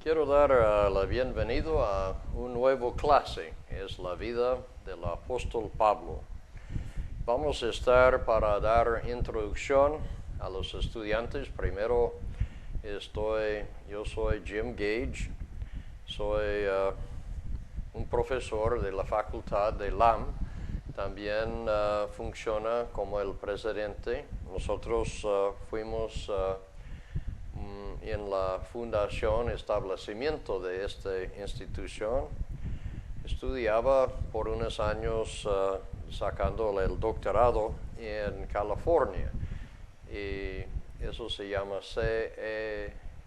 Quiero dar la bienvenida a un nuevo clase, es la vida del apóstol Pablo. Vamos a estar para dar introducción a los estudiantes. Primero yo soy Jim Gage, soy un profesor de la facultad de LAM, también funciona como el presidente. Nosotros fuimos en la fundación, establecimiento de esta institución. Estudiaba por unos años sacando el doctorado en California y eso se llama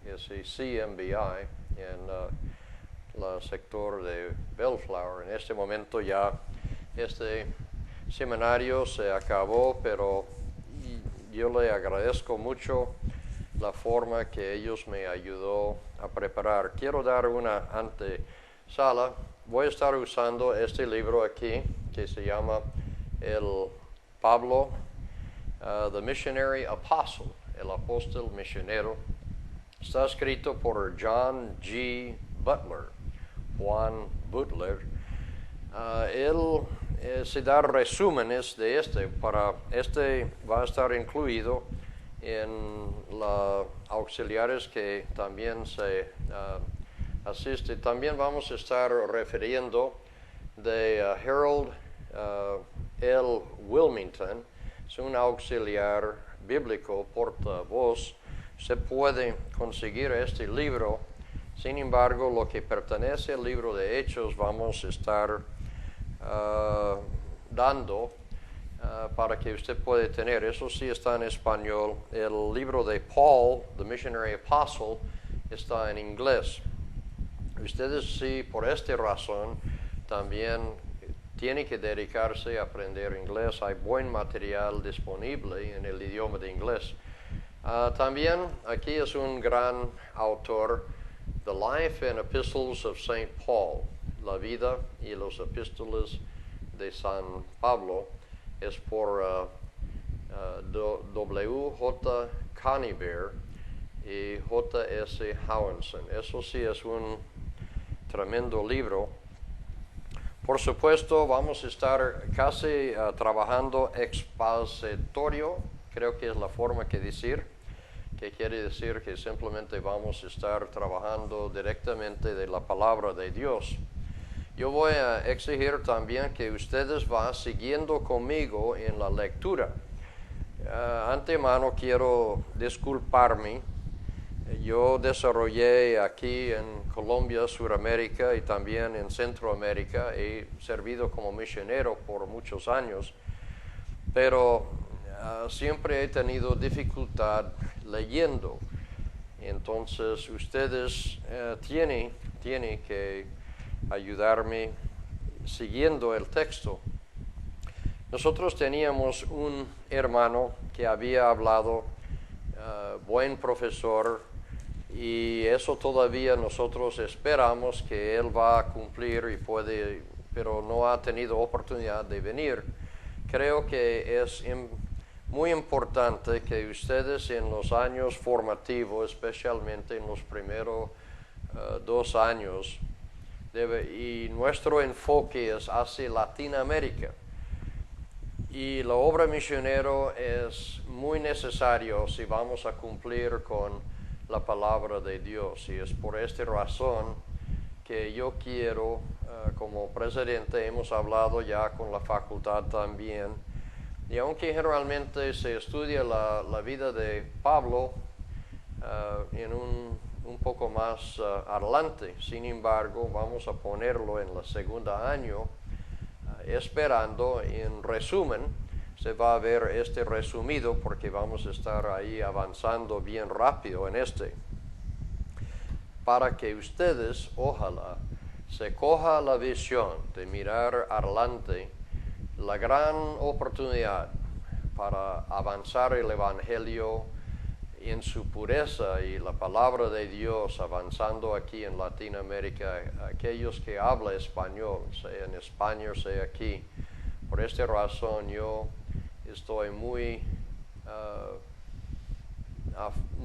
CMBI en el sector de Bellflower. En este momento ya este seminario se acabó, pero yo le agradezco mucho la forma que ellos me ayudó a preparar. Quiero dar una antesala. Voy a estar usando este libro aquí que se llama el Pablo, The Missionary Apostle, el apóstol misionero. Está escrito por John G. Butler, Juan Butler. Él se da resúmenes de este va a estar incluido en los auxiliares que también se asiste. También vamos a estar refiriendo de Harold L. Wilmington. Es un auxiliar bíblico portavoz. Se puede conseguir este libro. Sin embargo, lo que pertenece al libro de Hechos vamos a estar dando para que usted pueda tener. Eso sí está en español. El libro de Paul, The Missionary Apostle, está en inglés. Ustedes sí, por esta razón, también tienen que dedicarse a aprender inglés. Hay buen material disponible en el idioma de inglés. También aquí es un gran autor, The Life and Epistles of St. Paul, la vida y los epístolas de San Pablo. Es por W.J. Conybeare y J.S. Howinson. Eso sí es un tremendo libro. Por supuesto, vamos a estar casi trabajando expositorio, creo que es la forma que decir, que quiere decir que simplemente vamos a estar trabajando directamente de la palabra de Dios. Yo voy a exigir también que ustedes van siguiendo conmigo en la lectura. Antemano quiero disculparme. Yo desarrollé aquí en Colombia, Suramérica y también en Centroamérica. He servido como misionero por muchos años, pero siempre he tenido dificultad leyendo. Entonces ustedes tienen que ayudarme siguiendo el texto. Nosotros teníamos un hermano que había hablado, buen profesor, y eso todavía nosotros esperamos que él va a cumplir y puede, pero no ha tenido oportunidad de venir. Creo que es muy importante que ustedes en los años formativos, especialmente en los primeros 2 años, y nuestro enfoque es hacia Latinoamérica. Y la obra misionero es muy necesario si vamos a cumplir con la palabra de Dios. Y es por esta razón que yo quiero, como presidente, hemos hablado ya con la facultad también. Y aunque generalmente se estudia la vida de Pablo en un poco más adelante, sin embargo, vamos a ponerlo en la segunda año, esperando. En resumen, se va a ver este resumido porque vamos a estar ahí avanzando bien rápido en para que ustedes, ojalá, se coja la visión de mirar adelante la gran oportunidad para avanzar el Evangelio en su pureza y la palabra de Dios avanzando aquí en Latinoamérica, aquellos que hablan español, sea en España o sea aquí. Por esta razón yo estoy muy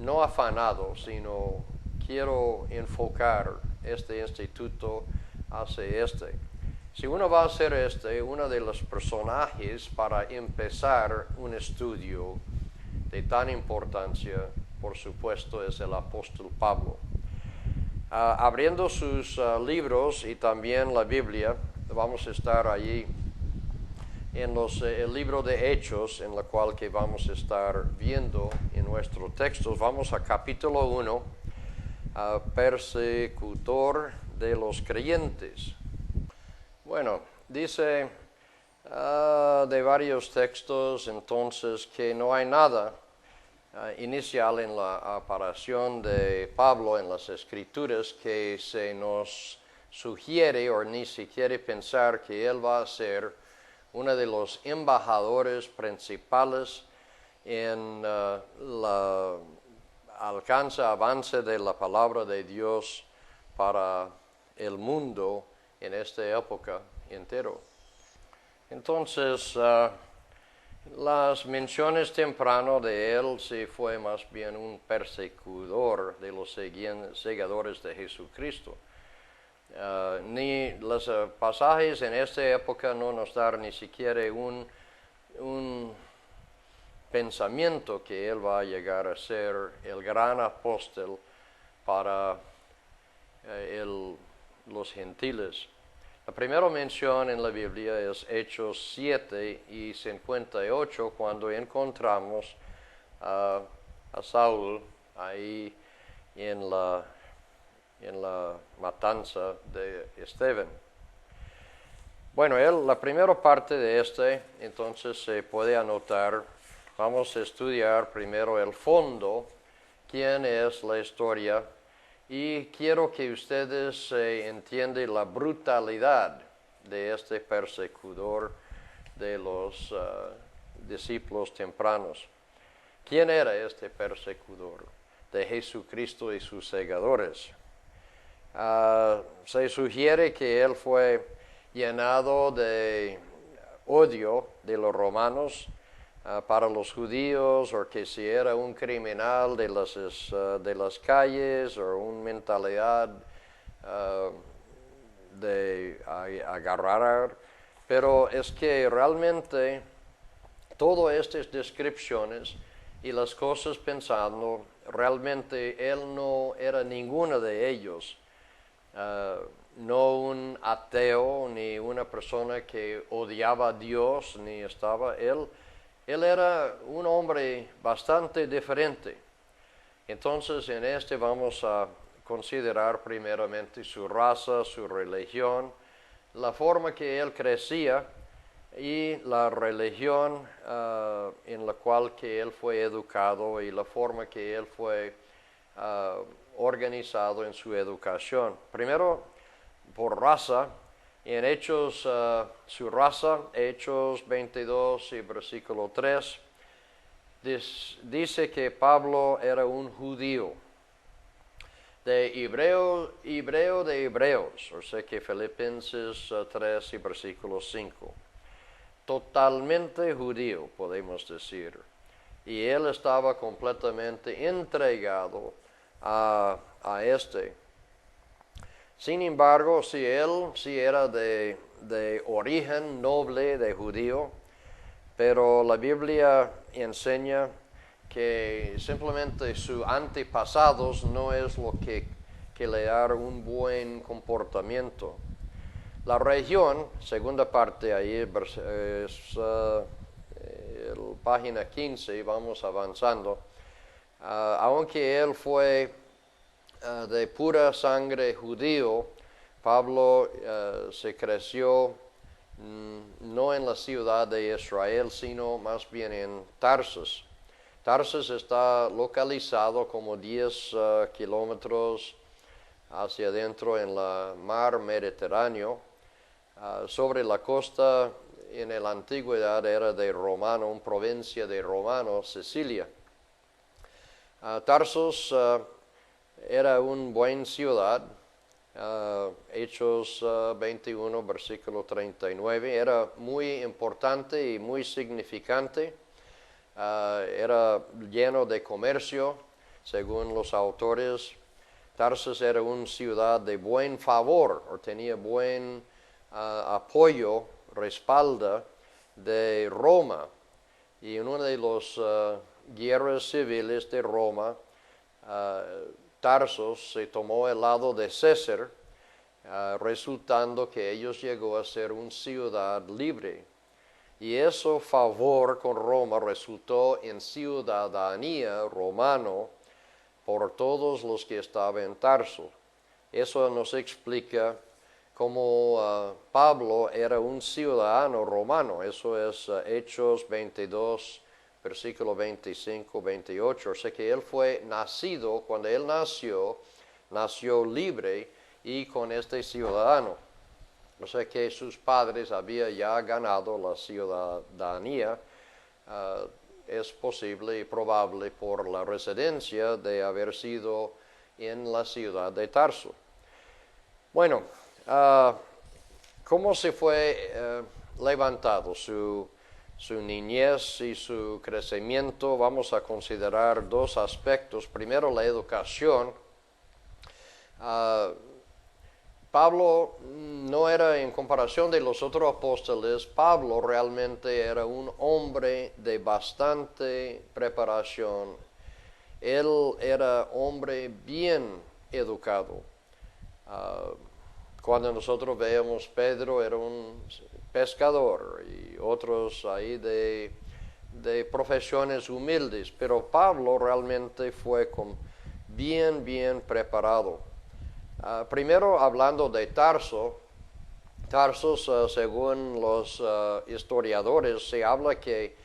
no afanado, sino quiero enfocar este instituto hacia este. Si uno va a hacer uno de los personajes para empezar un estudio de tan importancia, por supuesto, es el apóstol Pablo. Abriendo sus libros y también la Biblia, vamos a estar allí en el libro de Hechos, en la cual que vamos a estar viendo en nuestros textos. Vamos a capítulo 1, persecutor de los creyentes. Bueno, dice de varios textos entonces que no hay nada inicial en la aparición de Pablo en las Escrituras que se nos sugiere o ni siquiera pensar que él va a ser uno de los embajadores principales en avance de la palabra de Dios para el mundo en esta época entero. Entonces, las menciones temprano de él sí fue más bien un perseguidor de los seguidores de Jesucristo. Ni los pasajes en esta época no nos dan ni siquiera un pensamiento que él va a llegar a ser el gran apóstol para los gentiles. La primera mención en la Biblia es Hechos 7 y 58, cuando encontramos a Saúl ahí en la matanza de Esteban. Bueno, la primera parte de entonces se puede anotar. Vamos a estudiar primero el fondo, quién es la historia, y quiero que ustedes entiendan la brutalidad de este perseguidor de los discípulos tempranos. ¿Quién era este perseguidor de Jesucristo y sus seguidores? Se sugiere que él fue llenado de odio de los romanos para los judíos, o que si era un criminal de las calles, o una mentalidad de agarrar. Pero es que realmente todas estas descripciones y las cosas pensando, realmente él no era ninguno de ellos. No un ateo, ni una persona que odiaba a Dios, ni estaba él era un hombre bastante diferente. Entonces en vamos a considerar primeramente su raza, su religión, la forma que él crecía y la religión en la cual que él fue educado y la forma que él fue organizado en su educación. Primero, por raza, en Hechos, su raza, Hechos 22 y versículo 3, dice que Pablo era un judío, de hebreo de hebreos, o sea que Filipenses 3 y versículo 5. Totalmente judío, podemos decir. Y él estaba completamente entregado a Sin embargo, si él era de origen noble de judío, pero la Biblia enseña que simplemente sus antepasados no es lo que le da un buen comportamiento. La región, segunda parte ahí, es página 15, vamos avanzando. Aunque él fue de pura sangre judío, Pablo se creció no en la ciudad de Israel, sino más bien en Tarsus. Tarsus está localizado como 10 kilómetros hacia adentro en el mar Mediterráneo. Sobre la costa, en la antigüedad era de Romano, una provincia de Romano, Sicilia. Tarsus era una buena ciudad. Hechos 21, versículo 39, era muy importante y muy significante. Era lleno de comercio, según los autores. Tarsus era una ciudad de buen favor, o tenía buen apoyo, respaldo de Roma. Y en una de las guerras civiles de Roma, Tarsus se tomó el lado de César, resultando que ellos llegó a ser una ciudad libre. Y ese favor con Roma resultó en ciudadanía romano por todos los que estaban en Tarso. Eso nos explica cómo Pablo era un ciudadano romano. Eso es Hechos 22, versículo 25, 28. O sea que él fue nacido, cuando él nació libre y con este ciudadano. O sea que sus padres habían ya ganado la ciudadanía. Es posible y probable por la residencia de haber sido en la ciudad de Tarso. Bueno, ¿cómo se fue levantado su niñez y su crecimiento? Vamos a considerar dos aspectos. Primero, la educación. Pablo no era, en comparación de los otros apóstoles, Pablo realmente era un hombre de bastante preparación. Él era hombre bien educado. Cuando nosotros veamos Pedro era un pescador y otros ahí de profesiones humildes, pero Pablo realmente fue bien preparado. Primero hablando de Tarsos, según los historiadores, se habla que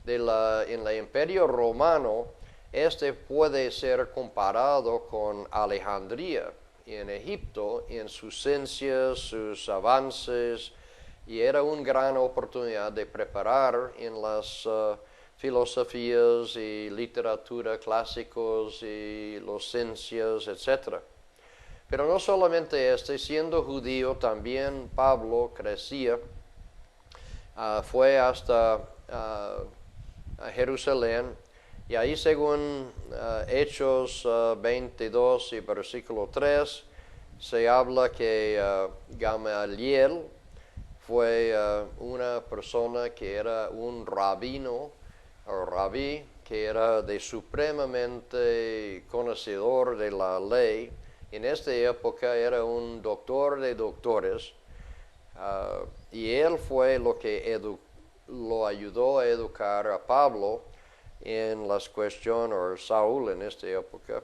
en el Imperio Romano, este puede ser comparado con Alejandría en Egipto, en sus ciencias, sus avances, y era una gran oportunidad de preparar en las filosofías y literatura clásicos y las ciencias, etc. Pero no solamente siendo judío, también Pablo crecía, fue hasta Jerusalén, y ahí según Hechos 22 y versículo 3, se habla que Gamaliel fue una persona que era un rabino, o rabí, que era de supremamente conocedor de la ley. En esta época era un doctor de doctores, y él fue lo que lo ayudó a educar a Pablo en las cuestiones, o Saúl en esta época,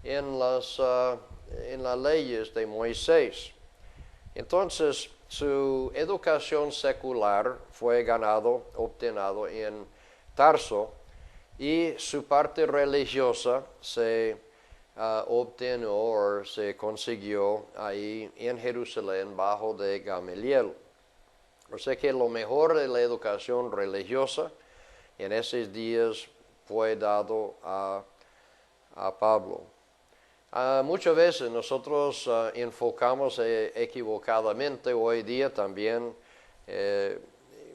en las leyes de Moisés. Entonces, su educación secular fue obtenida en Tarso, y su parte religiosa se obtuvo o se consiguió ahí en Jerusalén bajo de Gamaliel. O sea que lo mejor de la educación religiosa en esos días fue dado a Pablo. Muchas veces nosotros enfocamos equivocadamente hoy día también.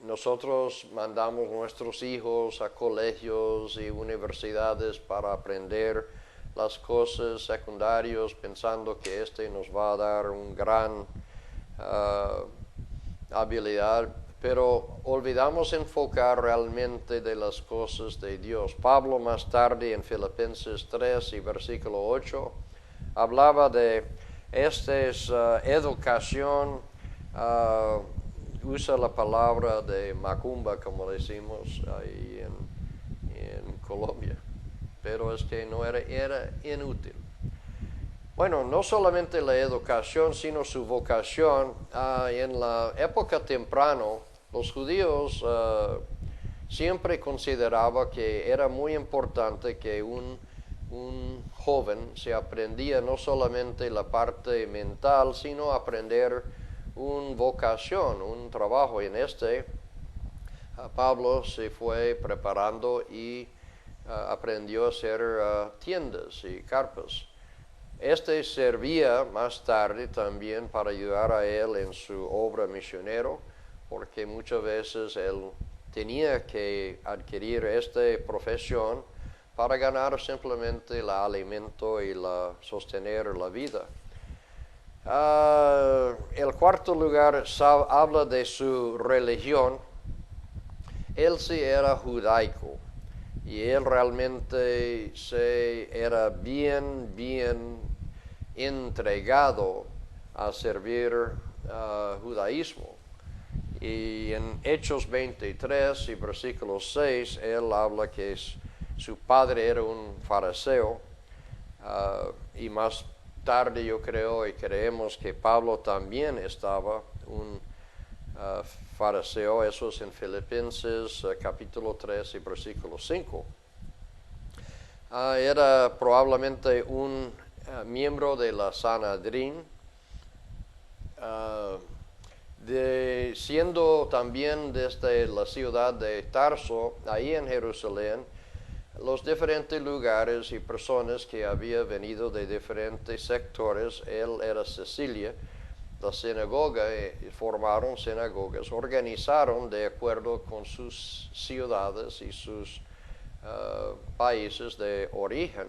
Nosotros mandamos nuestros hijos a colegios y universidades para aprender las cosas secundarias, pensando que nos va a dar una gran habilidad, pero olvidamos enfocar realmente de las cosas de Dios. Pablo más tarde en Filipenses 3 y versículo 8 hablaba de esta educación, usa la palabra de macumba, como decimos ahí en Colombia, pero es que no era inútil. Bueno, no solamente la educación, sino su vocación. En la época temprana, los judíos siempre consideraban que era muy importante que un joven se aprendía no solamente la parte mental, sino aprender una vocación, un trabajo. En Pablo se fue preparando y aprendió a hacer tiendas y carpas. Servía más tarde también para ayudar a él en su obra misionero, porque muchas veces él tenía que adquirir esta profesión para ganar simplemente el alimento y sostener la vida. El cuarto lugar habla de su religión. Él sí era judaico y él realmente era bien entregado a servir judaísmo. Y en Hechos 23 y versículo 6, él habla que su padre era un fariseo, y más tarde yo creo y creemos que Pablo también estaba un fariseo. Eso es en Filipenses capítulo 3 y versículo 5. Era probablemente un miembro de la Sanedrín, siendo también desde la ciudad de Tarso, ahí en Jerusalén, los diferentes lugares y personas que habían venido de diferentes sectores. Él era Cecilia, la sinagoga, formaron sinagogas, organizaron de acuerdo con sus ciudades y sus países de origen.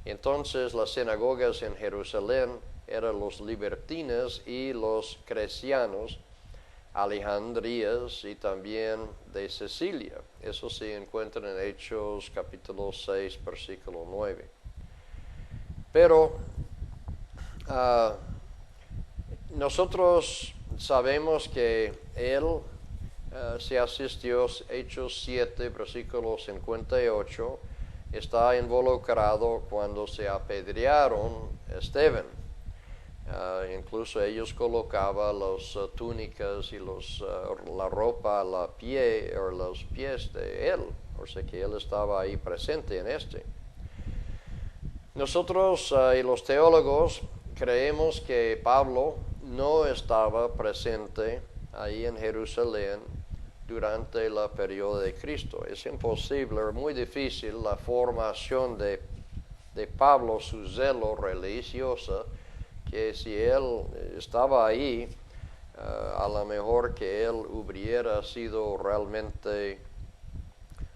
Entonces las sinagogas en Jerusalén eran los libertinos y los cristianos, Alejandrías y también de Sicilia. Eso se encuentra en Hechos capítulo 6, versículo 9. Pero nosotros sabemos que él se asistió, Hechos 7, versículo 58, está involucrado cuando se apedrearon a Esteban. Incluso ellos colocaban las túnicas y la ropa a los pies de él, o sea que él estaba ahí presente en este. Nosotros y los teólogos creemos que Pablo no estaba presente ahí en Jerusalén durante el periodo de Cristo. Es imposible, muy difícil la formación de Pablo, su celo religioso, que si él estaba ahí, a lo mejor que él hubiera sido realmente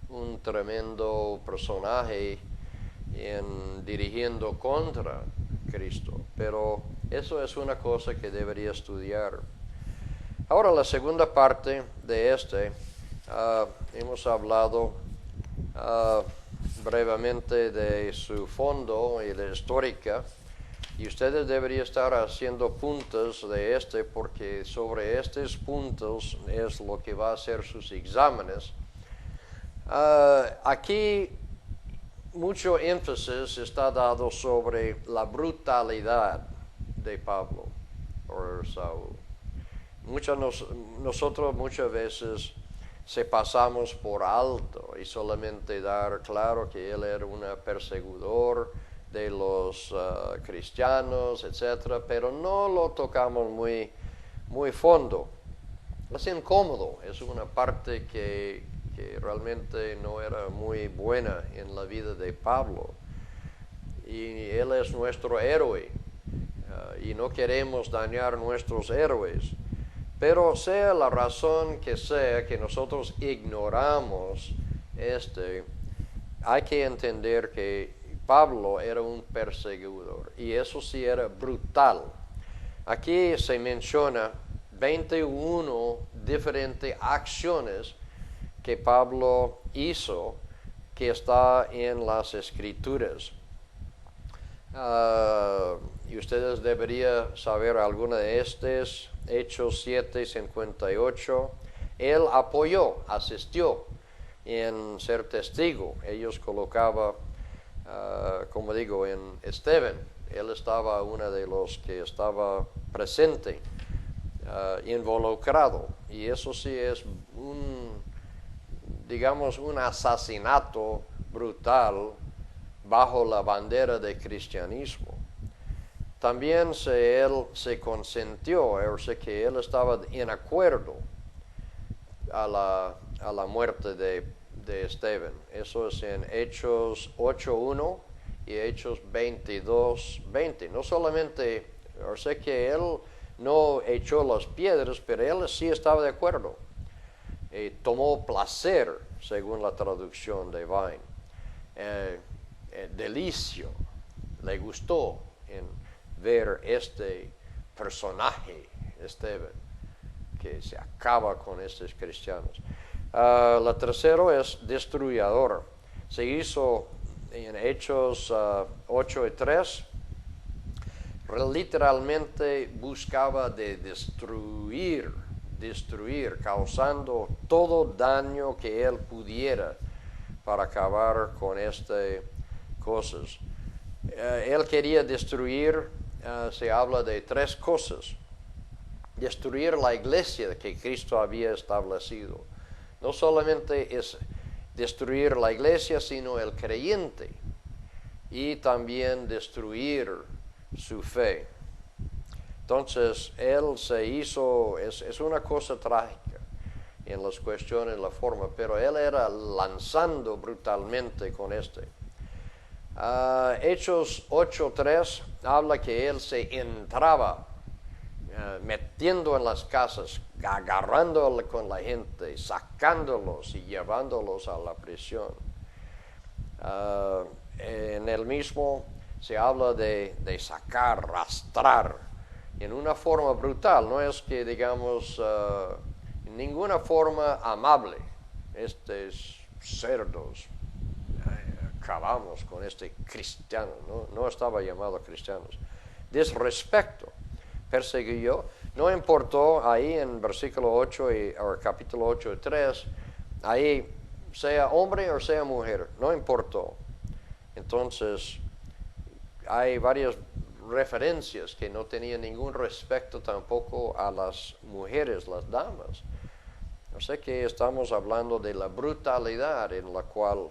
un tremendo personaje dirigiendo contra Cristo. Pero eso es una cosa que debería estudiar. Ahora la segunda parte de hemos hablado brevemente de su fondo y la histórica. Y ustedes deberían estar haciendo puntos de porque sobre estos puntos es lo que va a ser sus exámenes. Aquí mucho énfasis está dado sobre la brutalidad de Pablo o Saúl. Nosotros muchas veces se pasamos por alto y solamente dar claro que él era un perseguidor de los cristianos, etc., pero no lo tocamos muy fondo. Es incómodo, es una parte que realmente no era muy buena en la vida de Pablo. Y él es nuestro héroe, y no queremos dañar nuestros héroes. Pero sea la razón que sea que nosotros ignoramos hay que entender que Pablo era un perseguidor y eso sí era brutal. Aquí se menciona 21 diferentes acciones que Pablo hizo que está en las Escrituras. Y ustedes deberían saber alguna de estas. Hechos 7, 58. Él asistió en ser testigo. Ellos colocaban, como digo, en Esteban. Él estaba uno de los que estaba presente, involucrado. Y eso sí es un asesinato brutal bajo la bandera de cristianismo. También él se consentió, o sea que él estaba en acuerdo a la muerte de Esteban. Eso es en Hechos 8:1 y Hechos 22:20. No solamente, o sea que él no echó las piedras, pero él sí estaba de acuerdo. Tomó placer, según la traducción de Vine. delicio, le gustó en ver este personaje, Esteban, que se acaba con estos cristianos. La tercera es destruidor. Se hizo en Hechos 8 y 3, literalmente buscaba de destruir, causando todo daño que él pudiera para acabar con estas cosas. Él quería destruir, se habla de tres cosas. Destruir la iglesia que Cristo había establecido. No solamente es destruir la iglesia, sino el creyente. Y también destruir su fe. Entonces, él se hizo, es una cosa trágica en las cuestiones, la forma, pero él era lanzando brutalmente con este. Hechos 8:3 habla que él se entraba, metiendo en las casas, agarrando con la gente, sacándolos y llevándolos a la prisión. En el mismo se habla de sacar, arrastrar, en una forma brutal, no es que digamos en ninguna forma amable. Estos cerdos, acabamos con este cristiano, no estaba llamado cristianos. Desrespecto, persiguió, no importó ahí en versículo 8 o capítulo 8 y 3, ahí sea hombre o sea mujer, no importó. Entonces, hay varias referencias que no tenían ningún respeto tampoco a las mujeres, las damas. O sea que estamos hablando de la brutalidad en la cual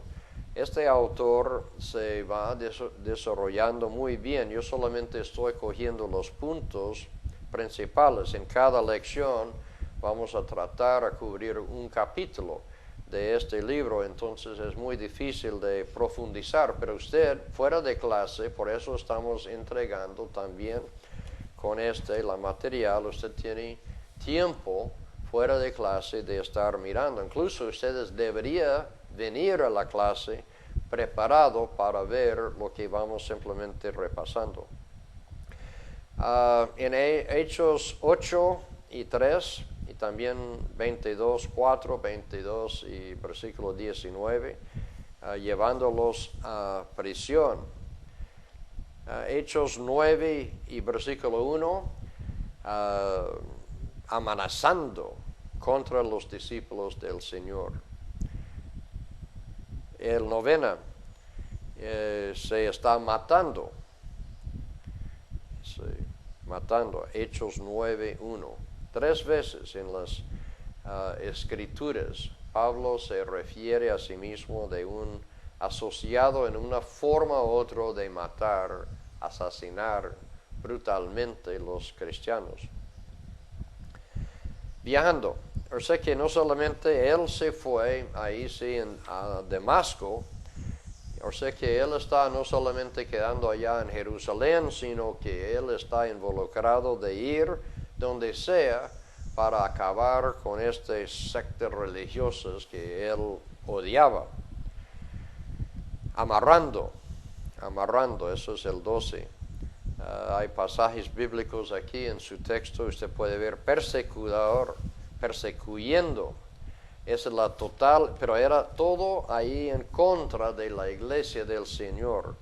este autor se va desarrollando muy bien. Yo solamente estoy cogiendo los puntos principales. En cada lección vamos a tratar de cubrir un capítulo de este libro, entonces es muy difícil de profundizar, pero usted fuera de clase, por eso estamos entregando también con la material, usted tiene tiempo fuera de clase de estar mirando, incluso ustedes deberían venir a la clase preparado para ver lo que vamos simplemente repasando. En Hechos 8 y 3, y también 22, 4, 22 y versículo 19, llevándolos a prisión. Hechos 9 y versículo 1, amenazando contra los discípulos del Señor. El 9 se está matando. Matando. Hechos 9, 1. 3 veces en las escrituras Pablo se refiere a sí mismo de un asociado en una forma u otra de matar, asesinar brutalmente los cristianos. Viajando, o sea que no solamente él se fue ahí sí a Damasco, o sea que él está no solamente quedando allá en Jerusalén, sino que él está involucrado de ir donde sea para acabar con estas sectas religiosas que él odiaba. Amarrando, eso es el 12. Hay pasajes bíblicos aquí en su texto, usted puede ver persecuyendo. Esa es la total, pero era todo ahí en contra de la iglesia del Señor.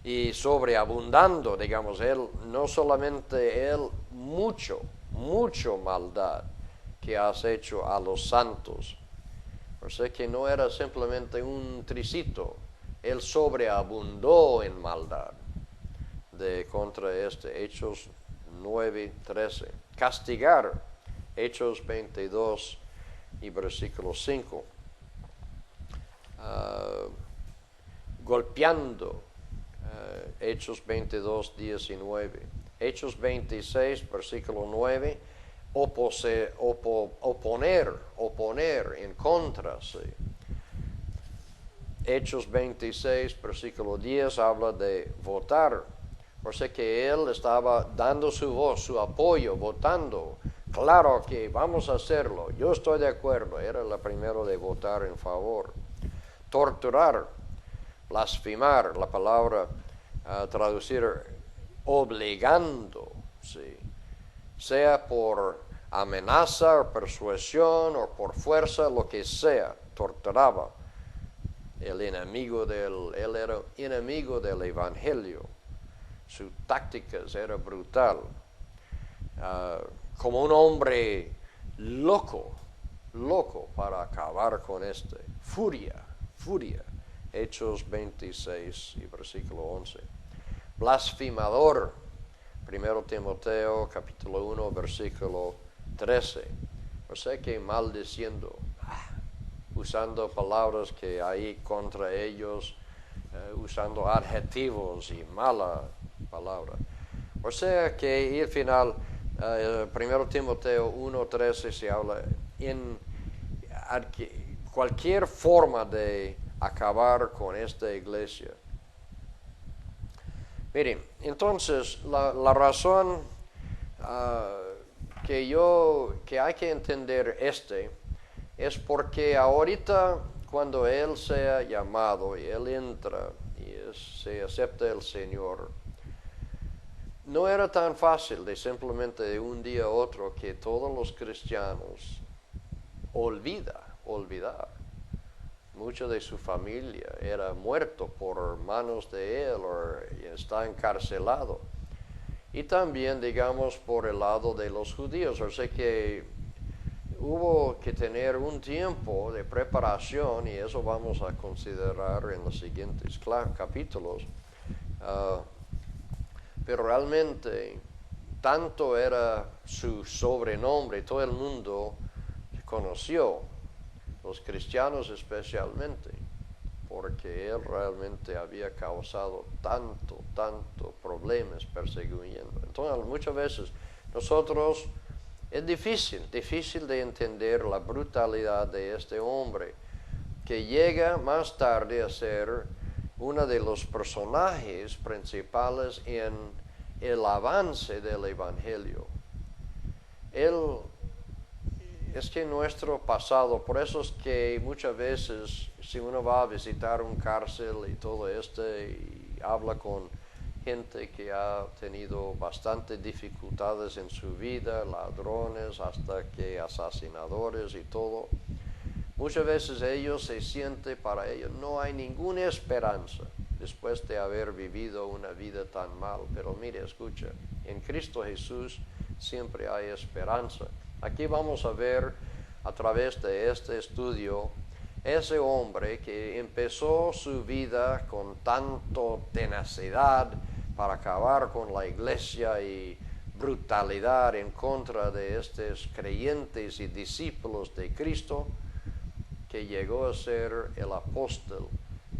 Y sobreabundando, digamos, él, no solamente él, mucho maldad que has hecho a los santos. O sea que no era simplemente un tricito, él sobreabundó en maldad contra Hechos 9, 13. Castigar, Hechos 22 y versículo 5. Golpeando, Hechos 22, 19. Hechos 26, versículo 9, oponer, en contra. Sí. Hechos 26, versículo 10, habla de votar. O sea que él estaba dando su voz, su apoyo, votando. Claro que vamos a hacerlo, yo estoy de acuerdo. Era la primera de votar en favor. Torturar. blasfemar, la palabra traducir obligando, ¿sí? Sea por amenaza o persuasión o por fuerza, lo que sea, torturaba. Él era enemigo del Evangelio. Sus tácticas eran brutal. Como un hombre loco para acabar con este. Furia. Hechos 26 y versículo 11. Blasfemador. 1 Timoteo capítulo 1 versículo 13. O sea que maldiciendo, usando palabras que hay contra ellos, usando adjetivos y mala palabra. O sea que y al final, 1 Timoteo 1:13 se habla en cualquier forma de acabar con esta iglesia. Miren, entonces la razón que hay que entender es porque ahorita cuando Él sea llamado y Él entra y se acepta el Señor, no era tan fácil de simplemente de un día a otro que todos los cristianos olvidar. Mucho de su familia era muerto por manos de Él o está encarcelado. Y también, digamos, por el lado de los judíos. O sea que hubo que tener un tiempo de preparación y eso vamos a considerar en los siguientes capítulos. Pero realmente, tanto era su sobrenombre, todo el mundo conoció, los cristianos especialmente, porque él realmente había causado tanto problemas persiguiendo. Entonces, muchas veces nosotros es difícil de entender la brutalidad de este hombre, que llega más tarde a ser uno de los personajes principales en el avance del Evangelio. Es que nuestro pasado, por eso es que muchas veces si uno va a visitar un cárcel y todo esto y habla con gente que ha tenido bastantes dificultades en su vida, ladrones hasta que asesinadores y todo, muchas veces ellos se sienten, para ellos no hay ninguna esperanza después de haber vivido una vida tan mal. Pero mire, escucha, en Cristo Jesús siempre hay esperanza. Aquí vamos a ver a través de este estudio ese hombre que empezó su vida con tanto tenacidad para acabar con la iglesia y brutalidad en contra de estos creyentes y discípulos de Cristo, que llegó a ser el apóstol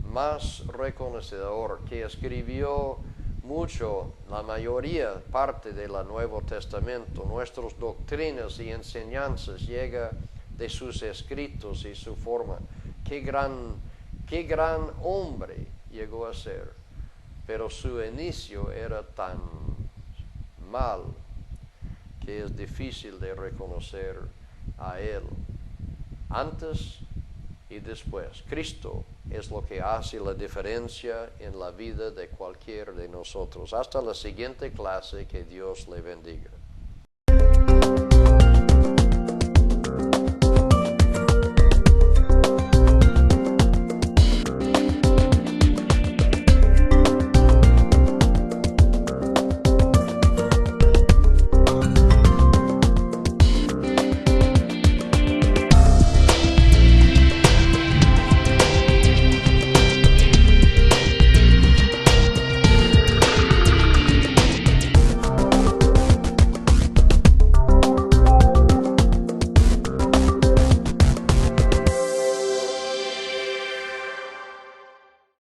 más reconocedor, que escribió mucho, la mayoría, parte del Nuevo Testamento. Nuestras doctrinas y enseñanzas llega de sus escritos y su forma. Qué gran hombre llegó a ser, pero su inicio era tan mal que es difícil de reconocer a él antes y después. Cristo es lo que hace la diferencia en la vida de cualquiera de nosotros. Hasta la siguiente clase, que Dios le bendiga.